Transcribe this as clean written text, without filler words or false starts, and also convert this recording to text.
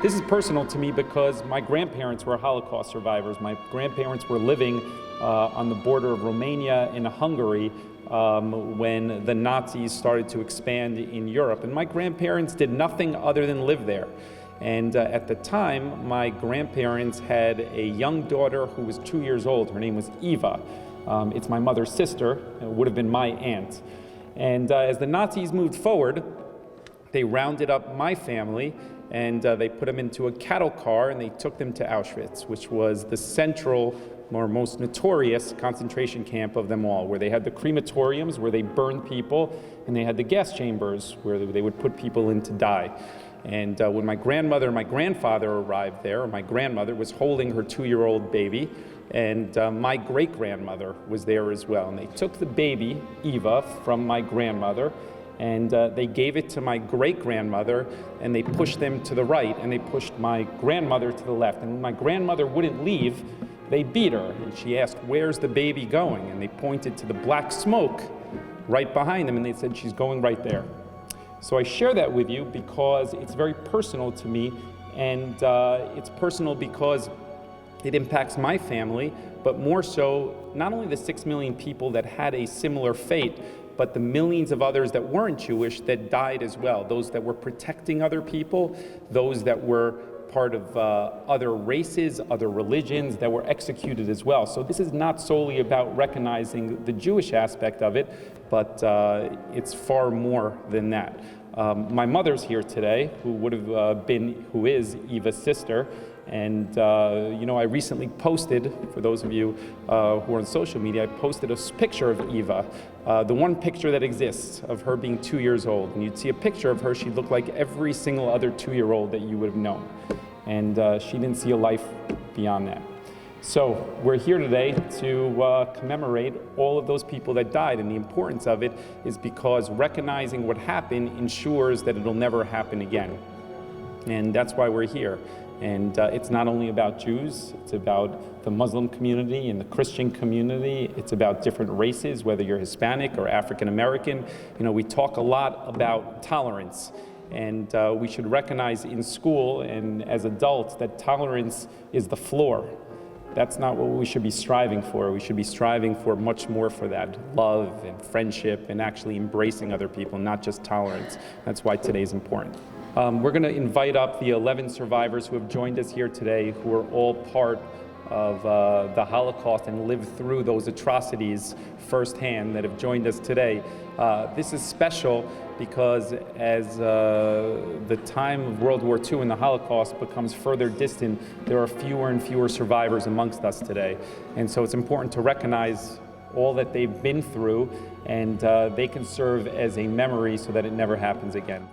This is personal to me because my grandparents were Holocaust survivors. My grandparents were living on the border of Romania and Hungary when the Nazis started to expand in Europe. And my grandparents did nothing other than live there. And at the time, my grandparents had a young daughter who was 2 years old. Her name was Eva. It's my mother's sister. It would have been my aunt. And as the Nazis moved forward, they rounded up my family and they put them into a cattle car and they took them to Auschwitz, which was the central or most notorious concentration camp of them all, where they had the crematoriums where they burned people, and they had the gas chambers where they would put people in to die. And when my grandmother and my grandfather arrived there, my grandmother was holding her 2-year-old baby, and my great-grandmother was there as well. And they took the baby, Eva, from my grandmother, and they gave it to my great-grandmother, and they pushed them to the right, and they pushed my grandmother to the left. And when my grandmother wouldn't leave, they beat her, and she asked, "Where's the baby going?" And they pointed to the black smoke right behind them, and they said, "She's going right there." So I share that with you because it's very personal to me, and it's personal because it impacts my family, but more so, not only the 6 million people that had a similar fate, but the millions of others that weren't Jewish that died as well, those that were protecting other people, those that were part of other races, other religions that were executed as well. So this is not solely about recognizing the Jewish aspect of it, but it's far more than that. My mother's here today, who is Eva's sister, and I recently posted, for those of you who are on social media, I posted a picture of Eva, the one picture that exists of her being 2 years old. And you'd see a picture of her, she looked like every single other 2-year-old that you would have known. And she didn't see a life beyond that. So we're here today to commemorate all of those people that died, and the importance of it is because recognizing what happened ensures that it'll never happen again. And that's why we're here. And it's not only about Jews, it's about the Muslim community and the Christian community. It's about different races, whether you're Hispanic or African American. We talk a lot about tolerance. And we should recognize in school and as adults that tolerance is the floor. That's not what we should be striving for. We should be striving for much more for that, love and friendship and actually embracing other people, not just tolerance. That's why today's important. We're going to invite up the 11 survivors who have joined us here today, who are all part of the Holocaust and lived through those atrocities firsthand, that have joined us today. This is special because as the time of World War II and the Holocaust becomes further distant, there are fewer and fewer survivors amongst us today. And so it's important to recognize all that they've been through, and they can serve as a memory so that it never happens again.